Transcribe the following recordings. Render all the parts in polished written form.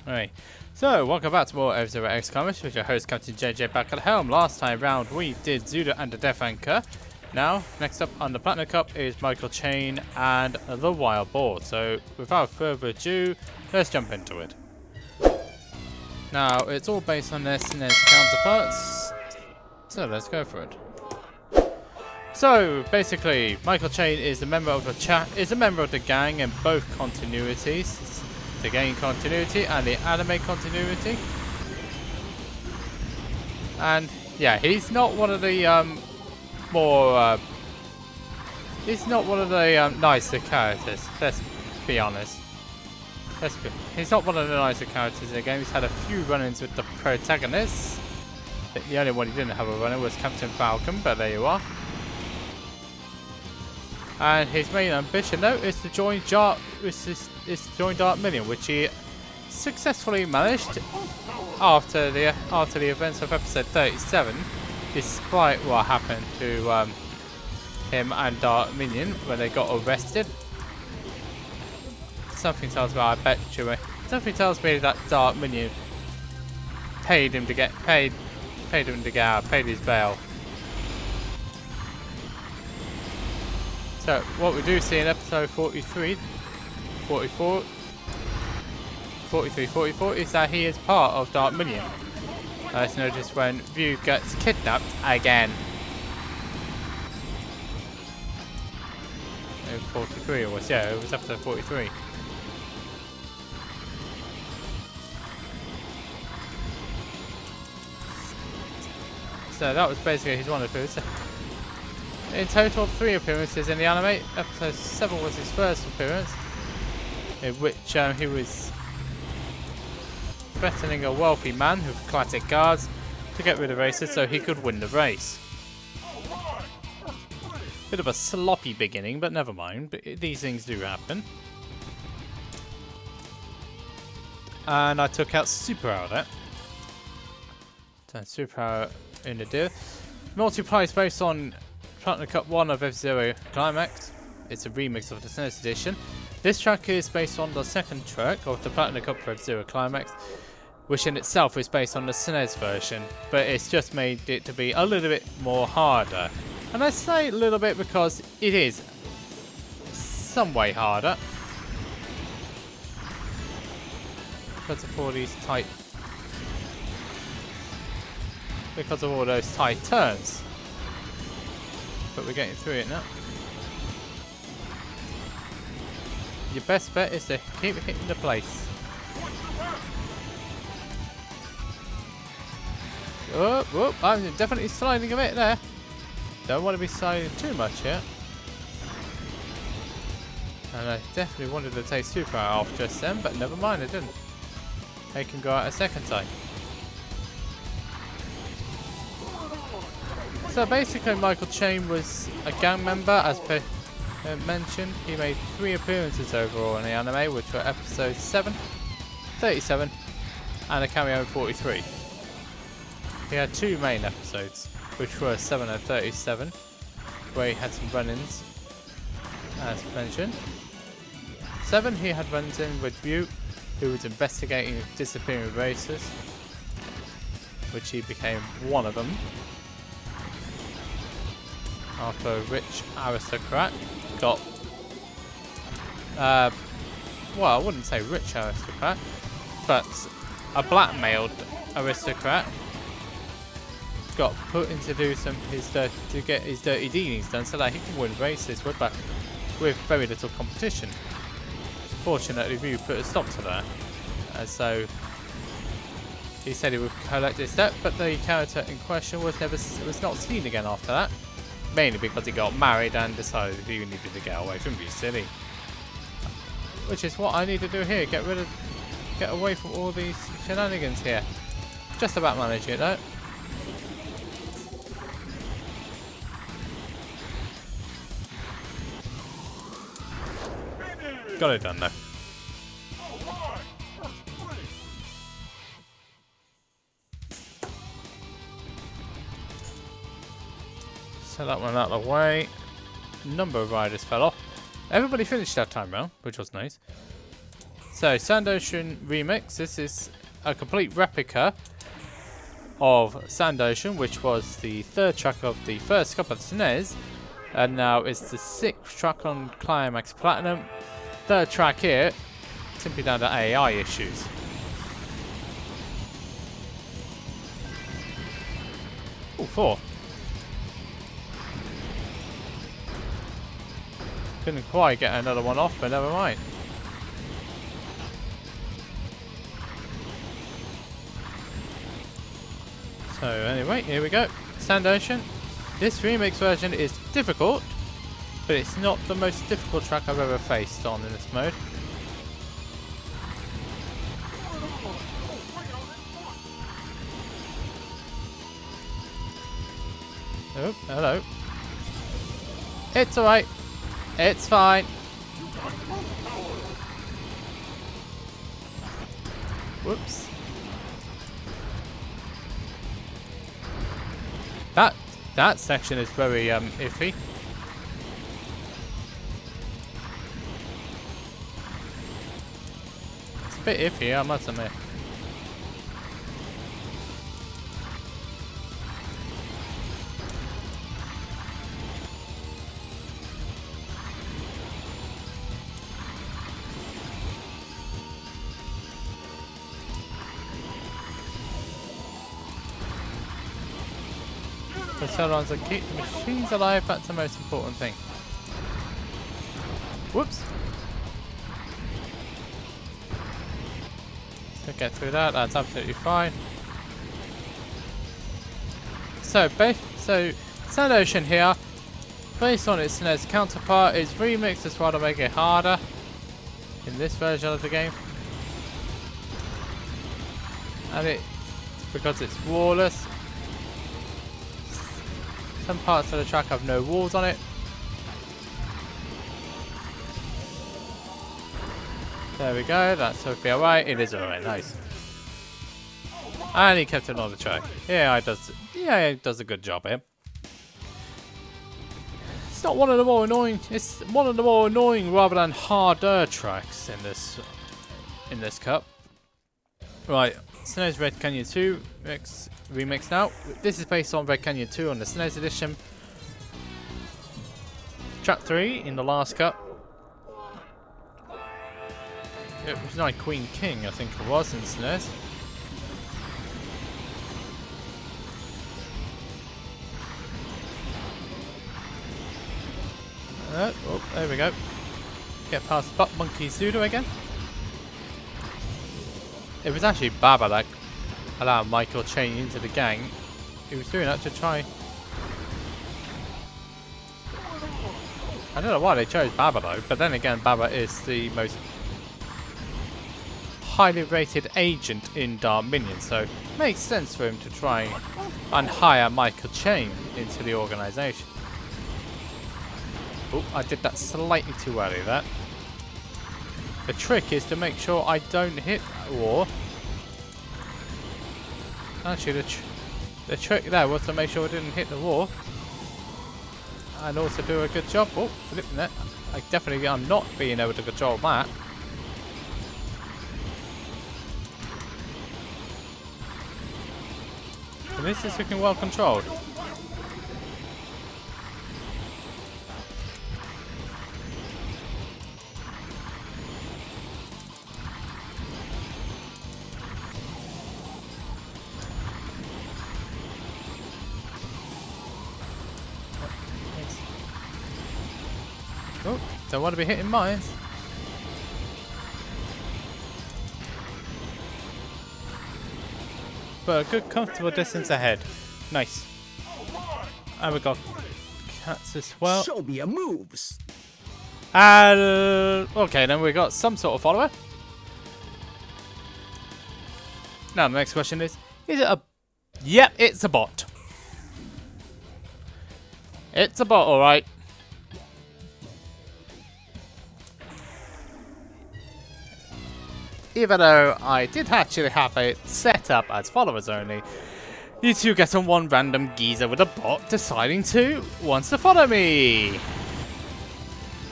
Alright, so welcome back to more F-Zero X Climax with your host Captain JJ back at the helm. Last time round we did Zuda and the Death Anchor. Now, next up on the Platinum Cup is Michael Chain and the Wild Boar. So without further ado, let's jump into it. Now, it's all based on their SNES counterparts, so let's go for it. So basically, Michael Chain is a member of the gang in both continuities. The game continuity and the anime continuity, and yeah, he's not one of the he's not one of the nicer characters. Let's be honest. He's not one of the nicer characters in the game. He's had a few run-ins with the protagonists. The only one he didn't have a run-in was Captain Falcon, but there you are. And his main ambition, though, is to join Dark Minion, which he successfully managed after the events of episode 37, despite what happened to him and Dark Minion when they got arrested. Something tells me, something tells me that Dark Minion paid him to get out, paid his bail. So, what we do see in episode 44 is that he is part of Dark Minion. Let's notice when View gets kidnapped again. 43 it was, yeah, it was episode 43. So that was basically his one appearance. In total, 3 appearances in the anime. Episode 7 was his first appearance, in which he was threatening a wealthy man with classic guards to get rid of races so he could win the race. Bit of a sloppy beginning, but never mind. But these things do happen. And I took out Super out of that. Turn Super out in the deal. Multiplayer is based on Platinum Cup 1 of F-Zero Climax. It's a remix of the SNES edition. This track is based on the second track of the Platinum Cup for F-Zero Climax, which in itself is based on the SNES version, but it's just made it to be a little bit more harder. And I say a little bit because it is some way harder. Because of all these tight... because of all those tight turns. But we're getting through it now. Your best bet is to keep hitting the place. Oh, whoop, I'm definitely sliding a bit there. Don't want to be sliding too much here. And I definitely wanted to take Super off just then, but never mind, I didn't. They can go out a second time. So basically, Michael Chain was a gang member, as per mentioned. He made 3 appearances overall in the anime, which were episodes 7, 37, and a cameo in 43. He had 2 main episodes, which were 7 and 37, where he had some run-ins, as mentioned. 7, he had runs in with View, who was investigating disappearing racers, which he became one of them. After a rich aristocrat got, well, I wouldn't say rich aristocrat, but a blackmailed aristocrat got put in to do to get his dirty dealings done so that he can win races with very little competition. Fortunately, Ryu put a stop to that, and so he said he would collect his debt, but the character in question was not seen again after that. Mainly because he got married and decided he needed to get away from being silly. Which is what I need to do here, get away from all these shenanigans here. Just about managing it though. Got it done though. So that one out of the way. Number of riders fell off. Everybody finished that time round, which was nice. So So, Sand Ocean Remix. This is a complete replica of Sand Ocean, which was the third track of the first cup of SNES, and now it's the sixth track on Climax Platinum. Third track here, simply down to AI issues. Oh, 4. Couldn't quite get another one off, but never mind. So anyway, here we go. Sand Ocean. This remix version is difficult, but it's not the most difficult track I've ever faced on in this mode. Oh, hello. It's alright. It's fine. Whoops. That section is very iffy. It's a bit iffy, I must admit. The Celeron's to keep the machines alive, that's the most important thing. Whoops! So get through that, that's absolutely fine. So, Sand Ocean here, based on its SNES counterpart, is remixed as well to make it harder in this version of the game. And because it's wall-less. Some parts of the track have no walls on it. There we go, that's hopefully alright. It is alright, nice. And he kept it on the track. Yeah, he does a good job here. It's not one of the more annoying, it's one of the more annoying rather than harder tracks in this cup. Right, SNES Red Canyon 2 remix now. This is based on Red Canyon 2 on the SNES edition. Track 3 in the last cup. It was like Queen King, I think it was in SNES. Oh, there we go. Get past Butt Monkey Pseudo again. It was actually Baba that allowed Michael Chain into the gang. He was doing that to try. I don't know why they chose Baba though, but then again, Baba is the most highly rated agent in Dominion, so it makes sense for him to try and hire Michael Chain into the organisation. Oh, I did that slightly too early there. The trick is to make sure I don't hit War. Actually, the trick there was to make sure I didn't hit the wall. And also do a good job. Oh, flipping it. I'm not being able to control that. So this is looking well controlled. Oh, don't want to be hitting mines. But a good comfortable distance ahead. Nice. And we got cats as well. Show me your moves. And okay, then we got some sort of follower. Now the next question is it a... Yep, it's a bot. It's a bot, alright. Even though I did actually have it set up as followers only, you two get on one random geezer with a bot deciding wants to follow me.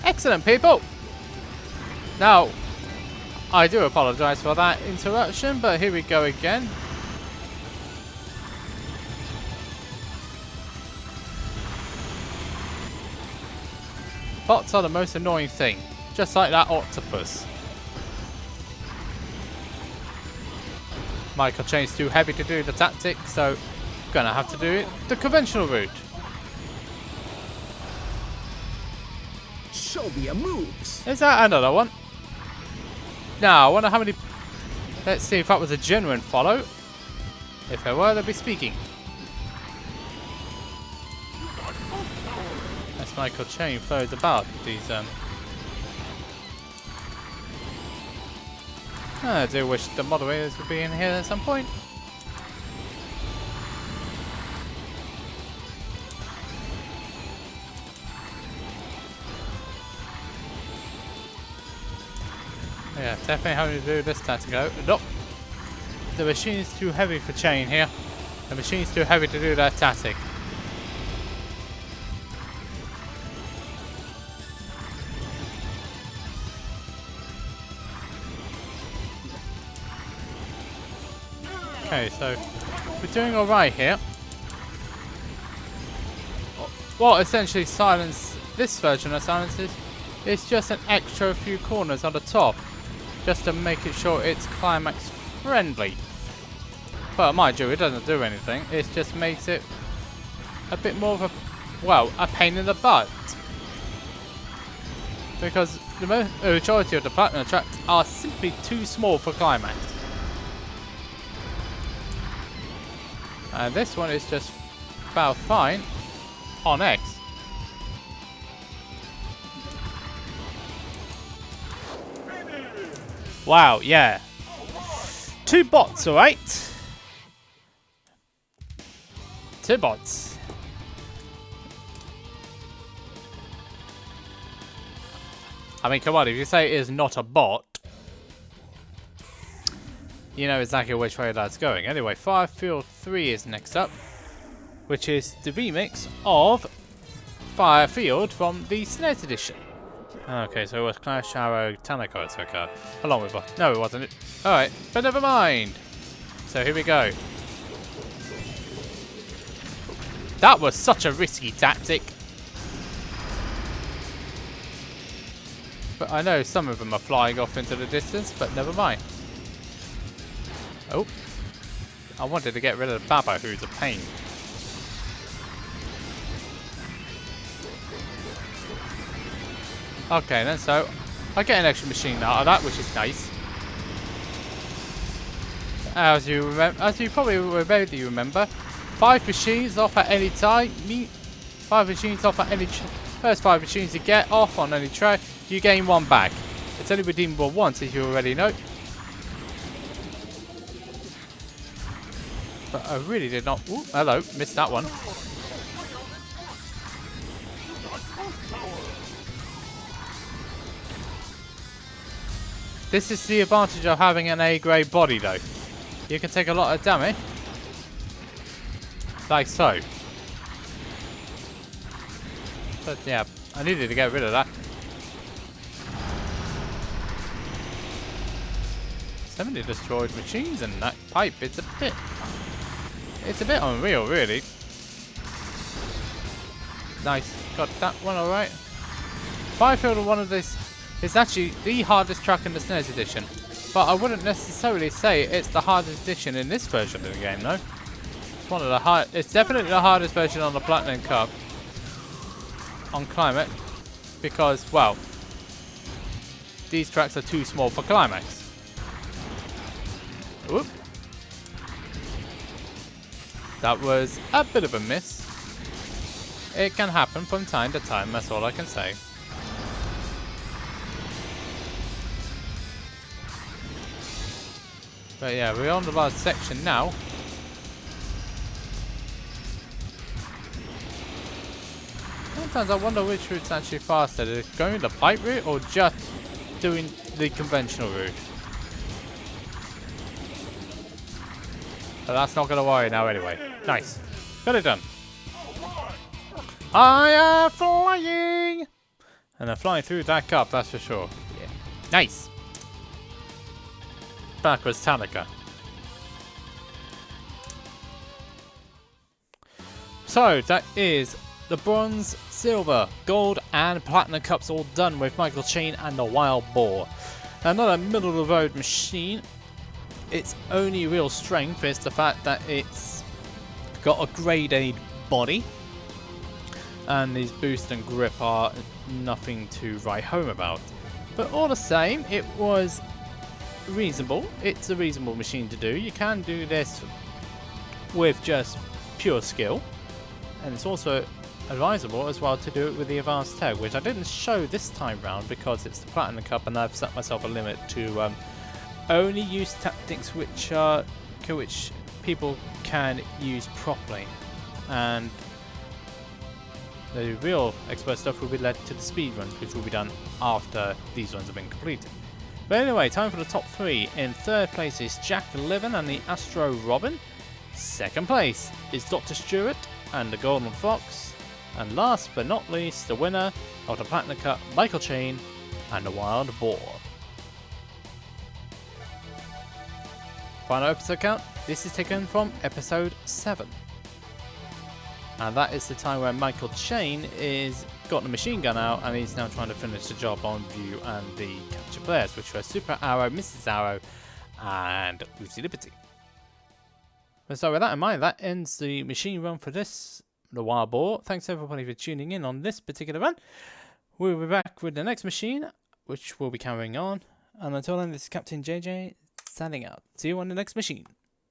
Excellent, people. Now, I do apologise for that interruption, but here we go again. Bots are the most annoying thing, just like that octopus. Michael Chain's too heavy to do the tactic, so gonna have to do it the conventional route. Show me your moves. Is that another one? Now, I wonder how many... Let's see if that was a genuine follow. If it were, they'd be speaking. That's Michael Chain flows about these, I do wish the moderators would be in here at some point. Yeah, definitely having to do this tactic. Nope. The machine's too heavy for Chain here. The machine's too heavy to do that tactic. Okay, so we're doing alright here. What essentially this version of silences is just an extra few corners on the top, just to make it sure it's climax friendly. But mind you, it doesn't do anything. It just makes it a bit more of a pain in the butt. Because the majority of the platinum tracks are simply too small for climax. And this one is just about fine on X. Wow, yeah. 2 bots, alright? 2 bots. I mean, come on, if you say it is not a bot, you know exactly which way that's going. Anyway, Firefield 3 is next up, which is the remix of Firefield from the SNES edition. Okay, so it was Clash Arrow Tanako took up. Along with what? No, it wasn't. Alright, but never mind. So here we go. That was such a risky tactic. But I know some of them are flying off into the distance, but never mind. Oh. I wanted to get rid of Baba, who's a pain. Okay then, so I get an extra machine out of that, which is nice. As you probably remember, 5 machines off at any time. 5 machines off at any first 5 machines you get off on any tray, you gain 1 back. It's only redeemable once, as you already know. But I really did not. Ooh, hello, missed that one. This is the advantage of having an A-grade body, though. You can take a lot of damage. Like so. But yeah, I needed to get rid of that. 70 destroyed machines in that pipe. It's a bit unreal, really. Nice, got that one alright. Firefield one of this is actually the hardest track in the SNES edition, but I wouldn't necessarily say it's the hardest edition in this version of the game, though. It's one of the hard. It's definitely the hardest version on the Platinum Cup on Climax, because well, these tracks are too small for Climax. Whoop. That was a bit of a miss. It can happen from time to time, that's all I can say. But yeah, we're on the last section now. Sometimes I wonder which route's actually faster, is it going the pipe route or just doing the conventional route? But that's not going to worry now anyway. Nice. Got it done. I am flying! And I'm flying through that cup, that's for sure. Yeah. Nice. backwards Tanica. So that is the bronze, silver, gold and platinum cups all done with Michael Chain and the Wild Boar. Another middle of the road machine. Its only real strength is the fact that it's got a grade A body and these boost and grip are nothing to write home about. But all the same, it was reasonable. It's a reasonable machine to do. You can do this with just pure skill, and it's also advisable as well to do it with the advanced tech, which I didn't show this time round because it's the Platinum Cup and I've set myself a limit to only use tactics which people can use properly, and the real expert stuff will be led to the speed runs, which will be done after these runs have been completed. But anyway, time for the top 3. In 3rd place is Jack Livin and the Astro Robin. 2nd place is Dr. Stewart and the Golden Fox. And last but not least, the winner of the Platinum Cup, Michael Chain and the Wild Boar. Final episode count, this is taken from episode 7. And that is the time where Michael Chain is got the machine gun out and he's now trying to finish the job on View and the capture players, which were Super Arrow, Mrs. Arrow and Lucy Liberty. So with that in mind, that ends the machine run for this, the Wild Boar. Thanks everybody for tuning in on this particular run. We'll be back with the next machine, which we'll be carrying on. And until then, this is Captain JJ signing out. See you on the next machine.